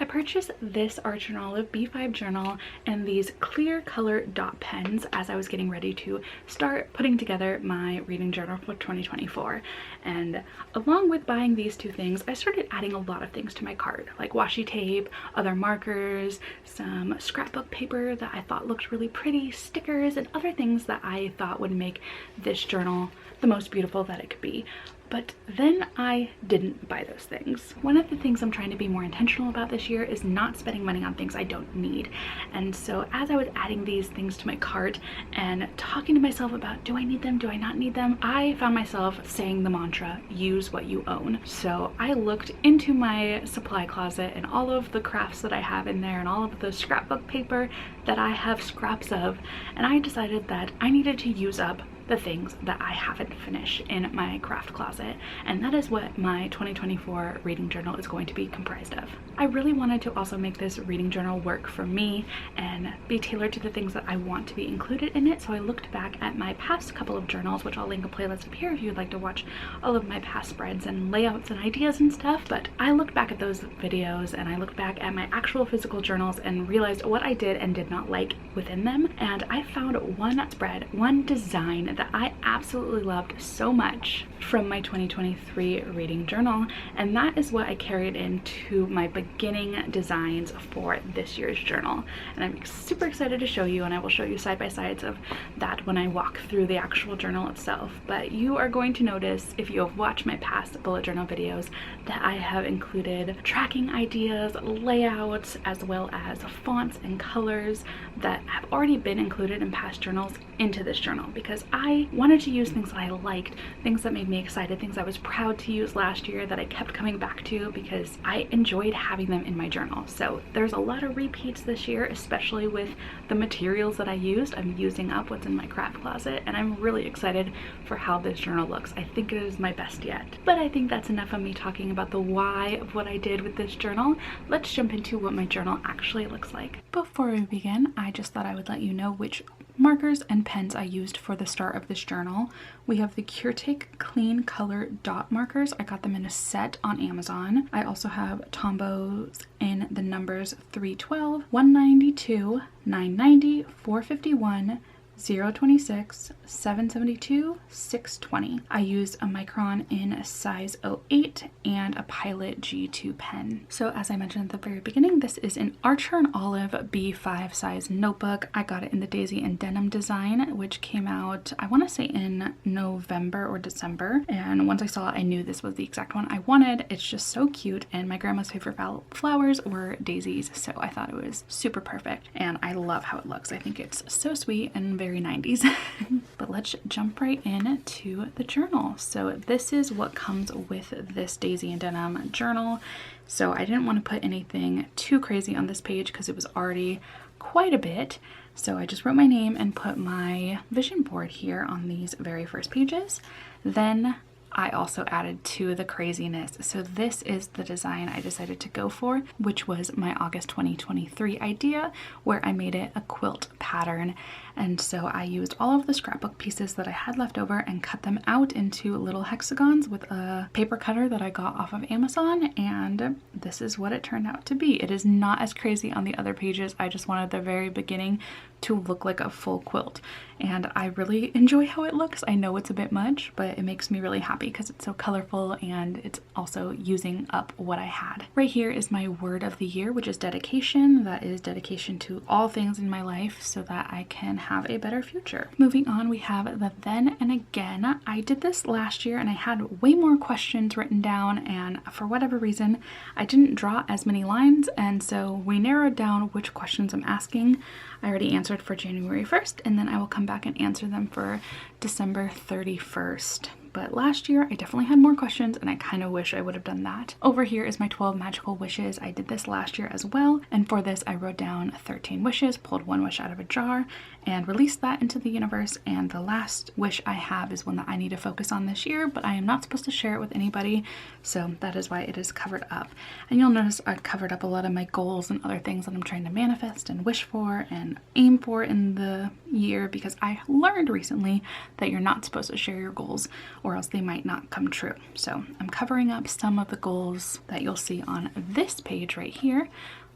I purchased this art journal, B5 journal, and these clear color dot pens as I was getting ready to start putting together my reading journal for 2024. And along with buying these two things, I started adding a lot of things to my cart, like washi tape, other markers, some scrapbook paper that I thought looked really pretty, stickers, and other things that I thought would make this journal the most beautiful that it could be. But then I didn't buy those things. One of the things I'm trying to be more intentional about this year is not spending money on things I don't need. And so as I was adding these things to my cart and talking to myself about, do I need them, do I not need them, I found myself saying the mantra, use what you own. So I looked into my supply closet and all of the crafts that I have in there and all of the scrapbook paper that I have scraps of, and I decided that I needed to use up the things that I haven't finished in my craft closet, and that is what my 2024 reading journal is going to be comprised of. I really wanted to also make this reading journal work for me and be tailored to the things that I want to be included in it, so I looked back at my past couple of journals, which I'll link a playlist up here if you'd like to watch all of my past spreads and layouts and ideas and stuff. But I looked back at those videos and I looked back at my actual physical journals and realized what I did and did not like within them, and I found one spread, one design that I absolutely loved so much from my 2023 reading journal, and that is what I carried into my beginning designs for this year's journal. And I'm super excited to show you, and I will show you side by sides of that when I walk through the actual journal itself. But you are going to notice, if you have watched my past bullet journal videos, that I have included tracking ideas, layouts, as well as fonts and colors that have already been included in past journals into this journal, because I wanted to use things that I liked, things that made me excited, things I was proud to use last year that I kept coming back to because I enjoyed having them in my journal. So there's a lot of repeats this year, especially with the materials that I used. I'm using up what's in my craft closet, and I'm really excited for how this journal looks. I think it is my best yet. But I think that's enough of me talking about the why of what I did with this journal. Let's jump into what my journal actually looks like. Before we begin, I just thought I would let you know which markers and pens I used for the start of this journal. We have the Gornichec clean color dot markers. I got them in a set on Amazon. I also have Tombows in the numbers 312, 192, 990, 451, 026, 772, 620. I used a micron in size 08 and a Pilot G2 pen. So as I mentioned at the very beginning, this is an Archer and Olive B5 size notebook. I got it in the Daisy and Denim design, which came out, I want to say in November or December. And once I saw it, I knew this was the exact one I wanted. It's just so cute, and my grandma's favorite flowers were daisies, so I thought it was super perfect. And I love how it looks. I think it's so sweet and very 90s. But let's jump right in to the journal. So this is what comes with this Daisy and Denim journal. So I didn't want to put anything too crazy on this page because it was already quite a bit. So I just wrote my name and put my vision board here on these very first pages. Then I also added to the craziness. So this is the design I decided to go for, which was my August 2023 idea, where I made it a quilt pattern. And so I used all of the scrapbook pieces that I had left over and cut them out into little hexagons with a paper cutter that I got off of Amazon, and this is what it turned out to be. It is not as crazy on the other pages. I just wanted the very beginning to look like a full quilt, and I really enjoy how it looks. I know it's a bit much, but it makes me really happy because it's so colorful and it's also using up what I had. Right here is my word of the year, which is dedication. That is dedication to all things in my life so that I can have a better future. Moving on, we have the then and again. I did this last year and I had way more questions written down, and for whatever reason I didn't draw as many lines, and so we narrowed down which questions I'm asking. I already answered for January 1st, and then I will come back and answer them for December 31st. But last year I definitely had more questions, and I kind of wish I would have done that. Over here is my 12 magical wishes. I did this last year as well, and for this I wrote down 13 wishes, pulled one wish out of a jar, and released that into the universe. And the last wish I have is one that I need to focus on this year, but I am not supposed to share it with anybody, so that is why it is covered up. And you'll notice I covered up a lot of my goals and other things that I'm trying to manifest and wish for and aim for in the year, because I learned recently that you're not supposed to share your goals or else they might not come true. So I'm covering up some of the goals that you'll see on this page right here,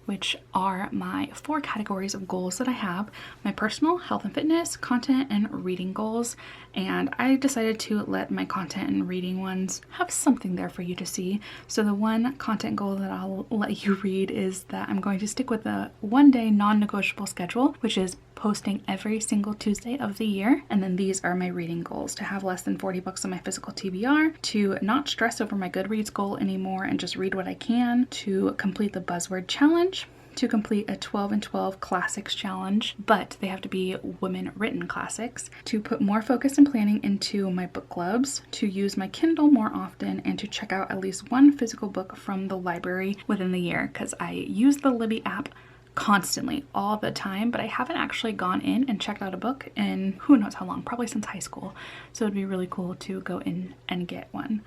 which are my 4 categories of goals that I have: my personal, health and fitness, content, and reading goals. And I decided to let my content and reading ones have something there for you to see. So the one content goal that I'll let you read is that I'm going to stick with a 1-day non-negotiable schedule, which is posting every single Tuesday of the year. And then these are my reading goals: to have less than 40 books on my physical TBR, to not stress over my Goodreads goal anymore and just read what I can, to complete the buzzword challenge, to complete a 12 and 12 classics challenge, but they have to be women written classics, to put more focus and planning into my book clubs, to use my Kindle more often, and to check out at least 1 physical book from the library within the year, because I use the Libby app constantly all the time, but I haven't actually gone in and checked out a book in who knows how long, probably since high school. So it'd be really cool to go in and get one.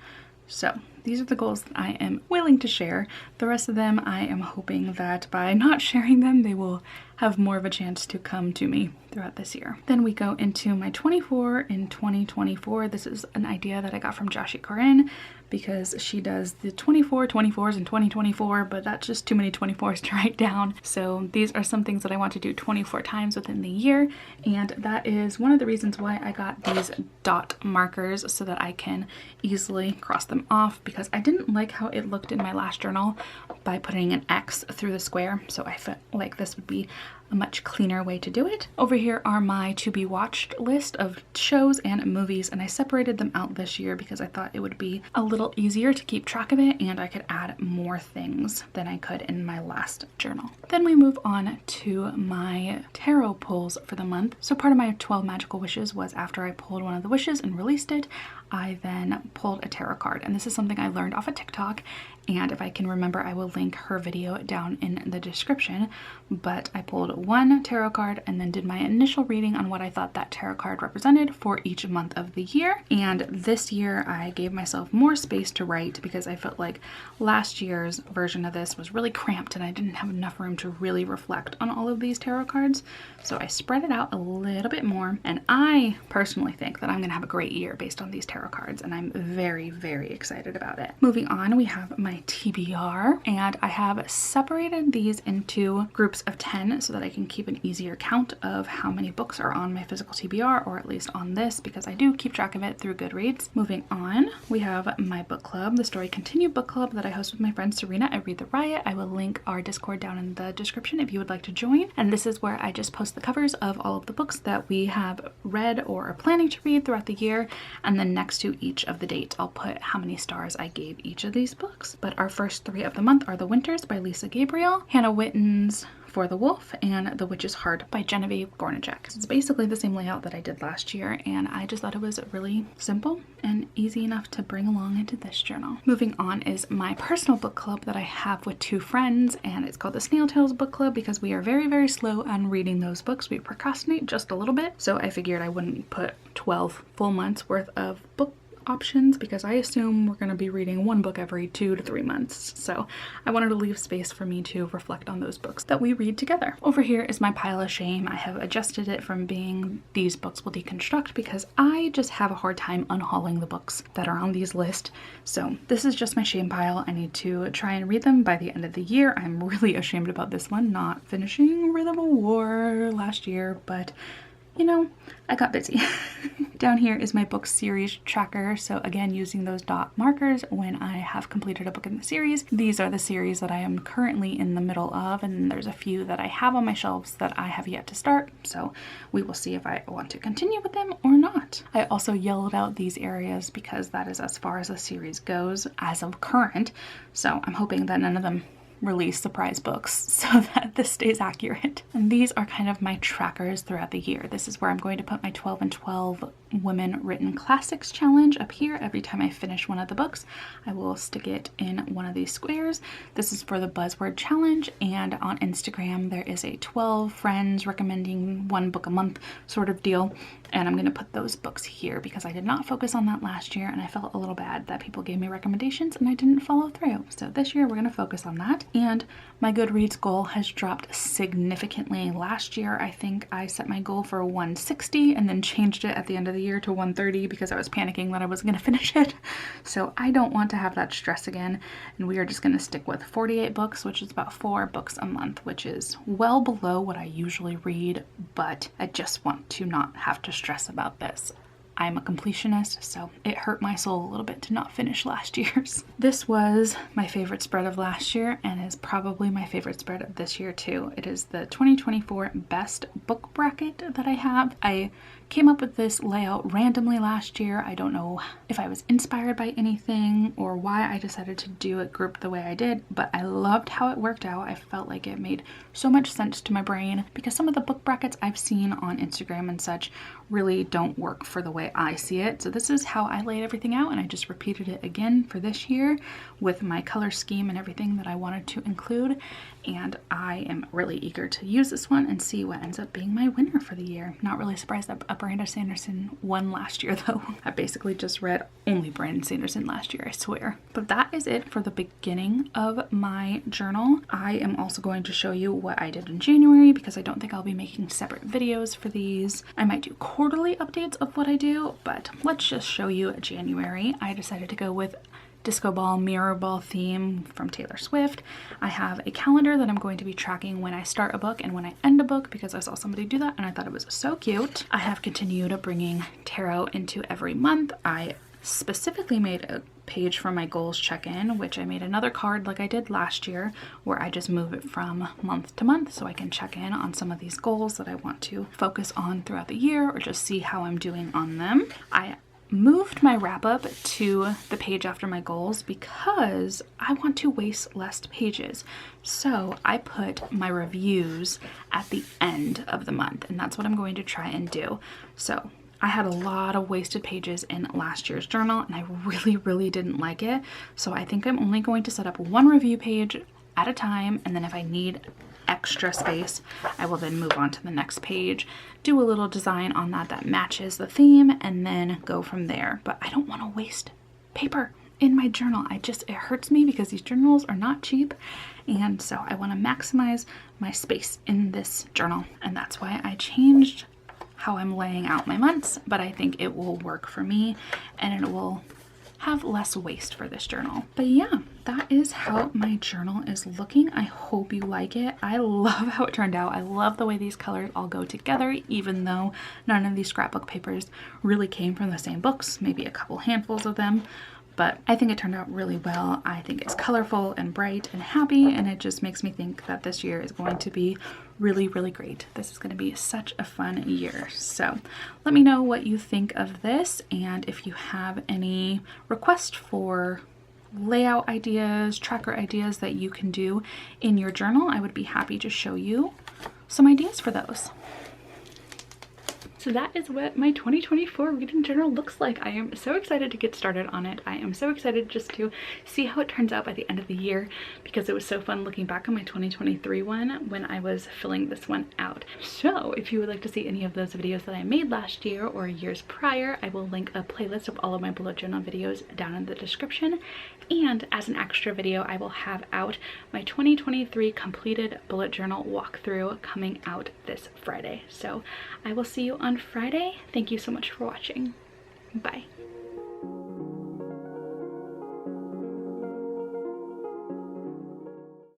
So these are the goals that I am willing to share. The rest of them, I am hoping that by not sharing them, they will have more of a chance to come to me throughout this year. Then we go into my 24 in 2024. This is an idea that I got from Joshi Corinne, because she does the 24, 24s, and 2024, but that's just too many 24s to write down. So these are some things that I want to do 24 times within the year, and that is one of the reasons why I got these dot markers, so that I can easily cross them off, because I didn't like how it looked in my last journal by putting an X through the square, so I felt like this would be a much cleaner way to do it. Over here are my to be watched list of shows and movies, and I separated them out this year because I thought it would be a little easier to keep track of it, and I could add more things than I could in my last journal. Then we move on to my tarot pulls for the month. So part of my 12 magical wishes was, after I pulled one of the wishes and released it, I then pulled a tarot card, and this is something I learned off of TikTok, and if I can remember, I will link her video down in the description. But I pulled one tarot card and then did my initial reading on what I thought that tarot card represented for each month of the year. And this year I gave myself more space to write, because I felt like last year's version of this was really cramped and I didn't have enough room to really reflect on all of these tarot cards. So I spread it out a little bit more, and I personally think that I'm gonna have a great year based on these tarot cards, and I'm very, very excited about it. Moving on, we have my TBR, and I have separated these into groups of 10 so that I can keep an easier count of how many books are on my physical TBR, or at least on this, because I do keep track of it through Goodreads. Moving on, we have my book club, the Story Continue book club that I host with my friend Serena at Read the Riot. I will link our Discord down in the description if you would like to join. And this is where I just post the covers of all of the books that we have read or are planning to read throughout the year, and then next to each of the dates I'll put how many stars I gave each of these books. But our first 3 of the month are The Winters by Lisa Gabriele, Hannah Whitten's For the Wolf, and The Witch's Heart by Genevieve Gornichec. It's basically the same layout that I did last year, and I just thought it was really simple and easy enough to bring along into this journal. Moving on is my personal book club that I have with 2 friends, and it's called the Snail Tales Book Club because we are very, very slow on reading those books. We procrastinate just a little bit, so I figured I wouldn't put 12 full months worth of book options, because I assume we're going to be reading 1 book every 2 to 3 months. So I wanted to leave space for me to reflect on those books that we read together. Over here is my pile of shame. I have adjusted it from being these books will deconstruct, because I just have a hard time unhauling the books that are on these lists. So this is just my shame pile. I need to try and read them by the end of the year. I'm really ashamed about this one, not finishing Rhythm of War last year, but you know, I got busy. Down here is my book series tracker. So again, using those dot markers when I have completed a book in the series. These are the series that I am currently in the middle of, and there's a few that I have on my shelves that I have yet to start. So we will see if I want to continue with them or not. I also yellowed out these areas because that is as far as the series goes as of current. So I'm hoping that none of them release surprise books so that this stays accurate. And these are kind of my trackers throughout the year. This is where I'm going to put my 12 and 12 women written classics challenge up here. Every time I finish one of the books, I will stick it in one of these squares. This is for the buzzword challenge, and on Instagram there is a 12 friends recommending 1 book a month sort of deal, and I'm going to put those books here because I did not focus on that last year and I felt a little bad that people gave me recommendations and I didn't follow through. So this year we're going to focus on that. And my Goodreads goal has dropped significantly. Last year, I think I set my goal for 160 and then changed it at the end of the year to 130 because I was panicking that I wasn't going to finish it. So I don't want to have that stress again. And we are just going to stick with 48 books, which is about 4 books a month, which is well below what I usually read, but I just want to not have to stress about this. I'm a completionist, so it hurt my soul a little bit to not finish last year's. This was my favorite spread of last year and is probably my favorite spread of this year too. It is the 2024 best book bracket that I have. I came up with this layout randomly last year. I don't know if I was inspired by anything or why I decided to do it grouped the way I did, but I loved how it worked out. I felt like it made so much sense to my brain because some of the book brackets I've seen on Instagram and such really don't work for the way I see it. So this is how I laid everything out, and I just repeated it again for this year with my color scheme and everything that I wanted to include. And I am really eager to use this one and see what ends up being my winner for the year. Not really surprised that Brandon Sanderson won last year though. I basically just read only Brandon Sanderson last year, I swear. But that is it for the beginning of my journal. I am also going to show you what I did in January because I don't think I'll be making separate videos for these. I might do quarterly updates of what I do, but let's just show you January. I decided to go with disco ball, mirror ball theme from Taylor Swift. I have a calendar that I'm going to be tracking when I start a book and when I end a book because I saw somebody do that and I thought it was so cute. I have continued bringing tarot into every month. I specifically made a page for my goals check-in, which I made another card like I did last year where I just move it from month to month so I can check in on some of these goals that I want to focus on throughout the year or just see how I'm doing on them. I moved my wrap up to the page after my goals because I want to waste less pages. So I put my reviews at the end of the month, and that's what I'm going to try and do. So I had a lot of wasted pages in last year's journal and I really didn't like it. So I think I'm only going to set up one review page at a time, and then if I need extra space, I will then move on to the next page, do a little design on that matches the theme, and then go from there. But I don't want to waste paper in my journal. It hurts me because these journals are not cheap, and so I want to maximize my space in this journal, and that's why I changed how I'm laying out my months, but I think it will work for me and it will have less waste for this journal. But yeah, that is how my journal is looking. I hope you like it. I love how it turned out. I love the way these colors all go together, even though none of these scrapbook papers really came from the same books, maybe a couple handfuls of them. But I think it turned out really well. I think it's colorful and bright and happy, and it just makes me think that this year is going to be really great. This is going to be such a fun year. So let me know what you think of this, and if you have any requests for layout ideas, tracker ideas that you can do in your journal, I would be happy to show you some ideas for those. So that is what my 2024 reading journal looks like. I am so excited to get started on it. I am so excited just to see how it turns out by the end of the year because it was so fun looking back on my 2023 one when I was filling this one out. So if you would like to see any of those videos that I made last year or years prior, I will link a playlist of all of my bullet journal videos down in the description. And as an extra video, I will have out my 2023 completed bullet journal walkthrough coming out this Friday. So I will see you on Friday. Thank you so much for watching. Bye.